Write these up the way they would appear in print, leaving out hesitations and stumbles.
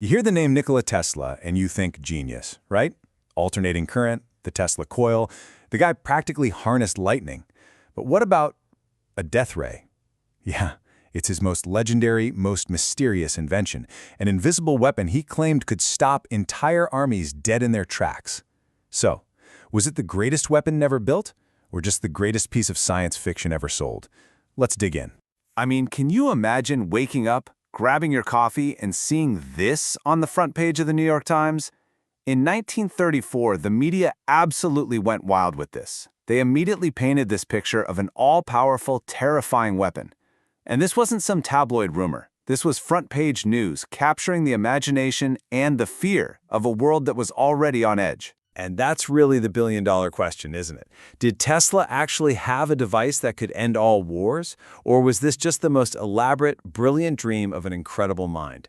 You hear the name Nikola Tesla and you think genius, right? Alternating current, the Tesla coil. The guy practically harnessed lightning. But what about a death ray? Yeah, it's his most legendary, most mysterious invention. An invisible weapon he claimed could stop entire armies dead in their tracks. So, was it the greatest weapon never built? Or just the greatest piece of science fiction ever sold? Let's dig in. I mean, can you imagine waking up, grabbing your coffee, and seeing this on the front page of the New York Times? In 1934, the media absolutely went wild with this. They immediately painted this picture of an all-powerful, terrifying weapon. And this wasn't some tabloid rumor. This was front-page news, capturing the imagination and the fear of a world that was already on edge. And that's really the billion-dollar question, isn't it? Did Tesla actually have a device that could end all wars? Or was this just the most elaborate, brilliant dream of an incredible mind?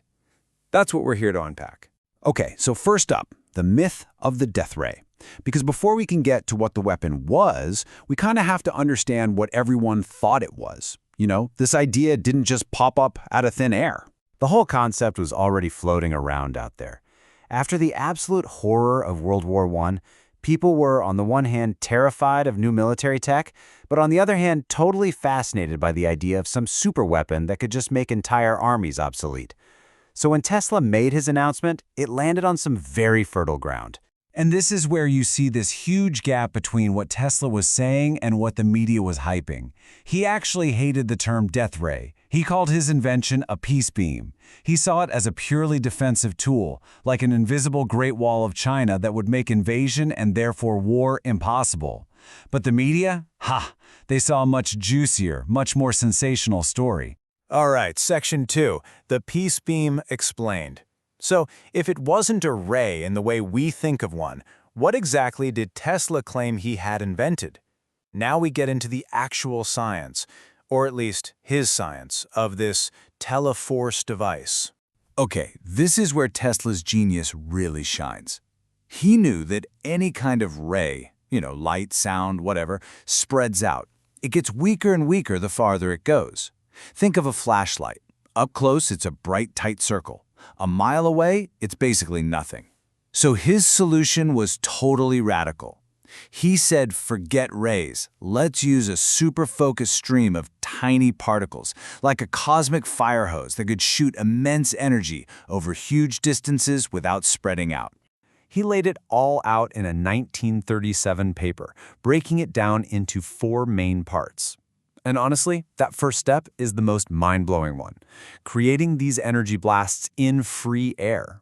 That's what we're here to unpack. Okay, so first up, the myth of the death ray. Because before we can get to what the weapon was, we kind of have to understand what everyone thought it was. You know, this idea didn't just pop up out of thin air. The whole concept was already floating around out there. After the absolute horror of World War I, people were, on the one hand, terrified of new military tech, but on the other hand, totally fascinated by the idea of some superweapon that could just make entire armies obsolete. So when Tesla made his announcement, it landed on some very fertile ground. And this is where you see this huge gap between what Tesla was saying and what the media was hyping. He actually hated the term death ray. He called his invention a peace beam. He saw it as a purely defensive tool, like an invisible Great Wall of China that would make invasion and therefore war impossible. But the media? They saw a much juicier, much more sensational story. All right, Section 2, the peace beam explained. So, if it wasn't a ray in the way we think of one, what exactly did Tesla claim he had invented? Now we get into the actual science, or at least his science, of this Teleforce device. Okay, this is where Tesla's genius really shines. He knew that any kind of ray, light, sound, whatever, spreads out. It gets weaker and weaker the farther it goes. Think of a flashlight. Up close, it's a bright, tight circle. A mile away, it's basically nothing. So his solution was totally radical. He said, forget rays. Let's use a super-focused stream of tiny particles, like a cosmic fire hose that could shoot immense energy over huge distances without spreading out. He laid it all out in a 1937 paper, breaking it down into 4 main parts. And honestly, that first step is the most mind-blowing one, creating these energy blasts in free air.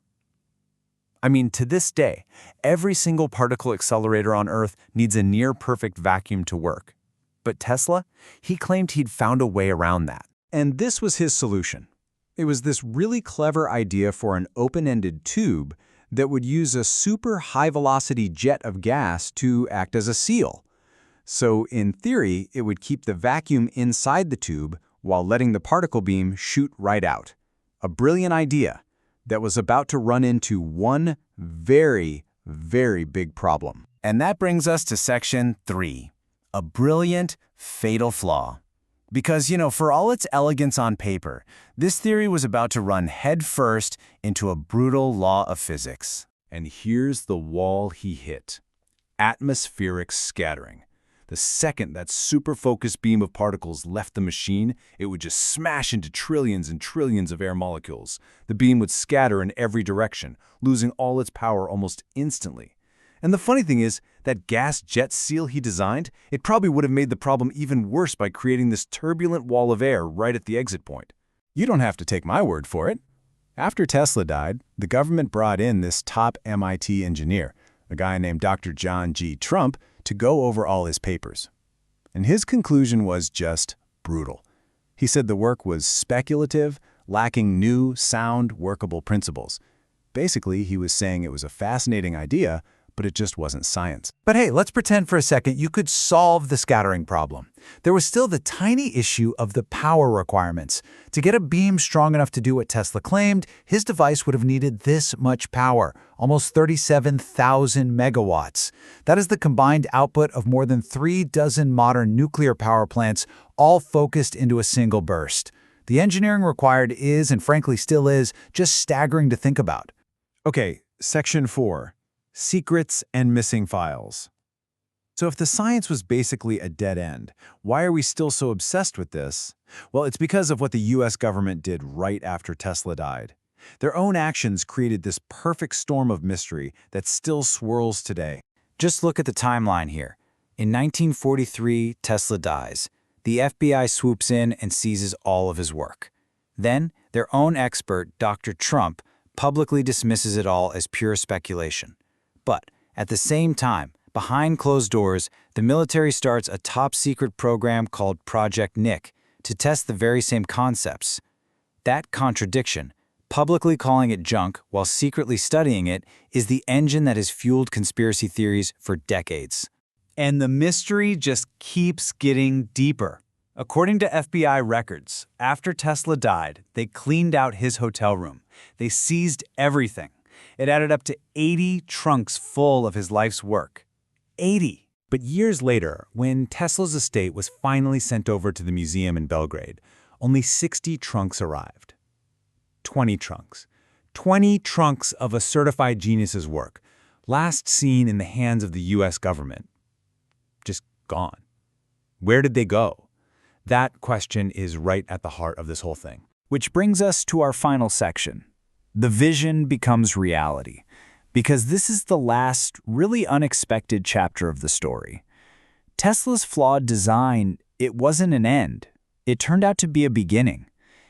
I mean, to this day, every single particle accelerator on Earth needs a near-perfect vacuum to work. But Tesla, he claimed he'd found a way around that. And this was his solution. It was this really clever idea for an open-ended tube that would use a super high-velocity jet of gas to act as a seal. So, in theory, it would keep the vacuum inside the tube while letting the particle beam shoot right out. A brilliant idea that was about to run into one very, very big problem. And that brings us to Section 3, a brilliant, fatal flaw. Because, for all its elegance on paper, this theory was about to run headfirst into a brutal law of physics. And here's the wall he hit. Atmospheric scattering. The second that super-focused beam of particles left the machine, it would just smash into trillions and trillions of air molecules. The beam would scatter in every direction, losing all its power almost instantly. And the funny thing is, that gas jet seal he designed, it probably would have made the problem even worse by creating this turbulent wall of air right at the exit point. You don't have to take my word for it. After Tesla died, the government brought in this top MIT engineer, a guy named Dr. John G. Trump, to go over all his papers. And his conclusion was just brutal. He said the work was speculative, lacking new, sound, workable principles. Basically, he was saying it was a fascinating idea, but it just wasn't science. But hey, let's pretend for a second you could solve the scattering problem. There was still the tiny issue of the power requirements. To get a beam strong enough to do what Tesla claimed, his device would have needed this much power, almost 37,000 megawatts. That is the combined output of more than 3 dozen modern nuclear power plants, all focused into a single burst. The engineering required is, and frankly still is, just staggering to think about. Okay, Section 4. Secrets and missing files. So if the science was basically a dead end, why are we still so obsessed with this? Well, it's because of what the US government did right after Tesla died. Their own actions created this perfect storm of mystery that still swirls today. Just look at the timeline here. In 1943, Tesla dies. The FBI swoops in and seizes all of his work. Then, their own expert, Dr. Trump, publicly dismisses it all as pure speculation. But, at the same time, behind closed doors, the military starts a top-secret program called Project Nick to test the very same concepts. That contradiction, publicly calling it junk while secretly studying it, is the engine that has fueled conspiracy theories for decades. And the mystery just keeps getting deeper. According to FBI records, after Tesla died, they cleaned out his hotel room. They seized everything. It added up to 80 trunks full of his life's work. 80! But years later, when Tesla's estate was finally sent over to the museum in Belgrade, only 60 trunks arrived. 20 trunks. 20 trunks of a certified genius's work, last seen in the hands of the US government. Just gone. Where did they go? That question is right at the heart of this whole thing. Which brings us to our final section. The vision becomes reality. Because this is the last, really unexpected chapter of the story. Tesla's flawed design, it wasn't an end. It turned out to be a beginning.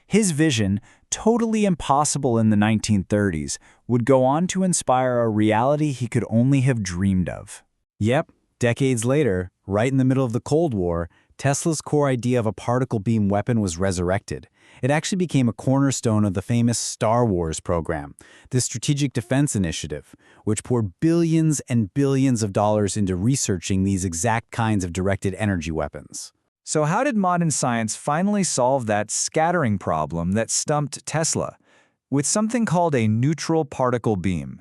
His vision, totally impossible in the 1930s, would go on to inspire a reality he could only have dreamed of. Yep, decades later, right in the middle of the Cold War, Tesla's core idea of a particle beam weapon was resurrected. It actually became a cornerstone of the famous Star Wars program, the Strategic Defense Initiative, which poured billions and billions of dollars into researching these exact kinds of directed energy weapons. So how did modern science finally solve that scattering problem that stumped Tesla? With something called a neutral particle beam.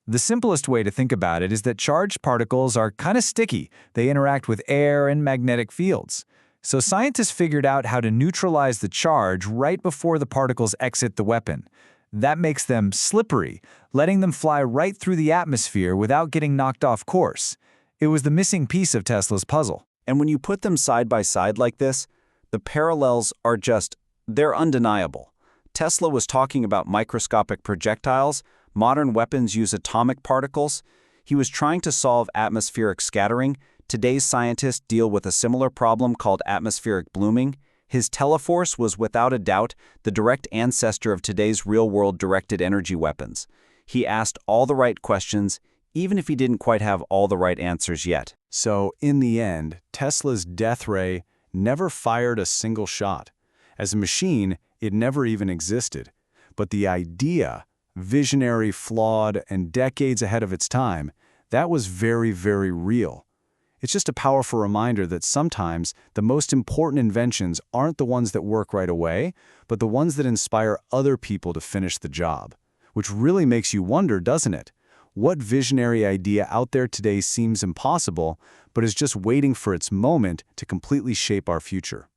The simplest way to think about it is that charged particles are kind of sticky. They interact with air and magnetic fields. So scientists figured out how to neutralize the charge right before the particles exit the weapon. That makes them slippery, letting them fly right through the atmosphere without getting knocked off course. It was the missing piece of Tesla's puzzle. And when you put them side by side like this, the parallels are they're undeniable. Tesla was talking about microscopic projectiles. Modern weapons use atomic particles. He was trying to solve atmospheric scattering. Today's scientists deal with a similar problem called atmospheric blooming. His Teleforce was without a doubt the direct ancestor of today's real-world directed energy weapons. He asked all the right questions, even if he didn't quite have all the right answers yet. So, in the end, Tesla's death ray never fired a single shot. As a machine, it never even existed. But the idea, visionary, flawed, and decades ahead of its time, that was very, very real. It's just a powerful reminder that sometimes the most important inventions aren't the ones that work right away, but the ones that inspire other people to finish the job. Which really makes you wonder, doesn't it? What visionary idea out there today seems impossible, but is just waiting for its moment to completely shape our future?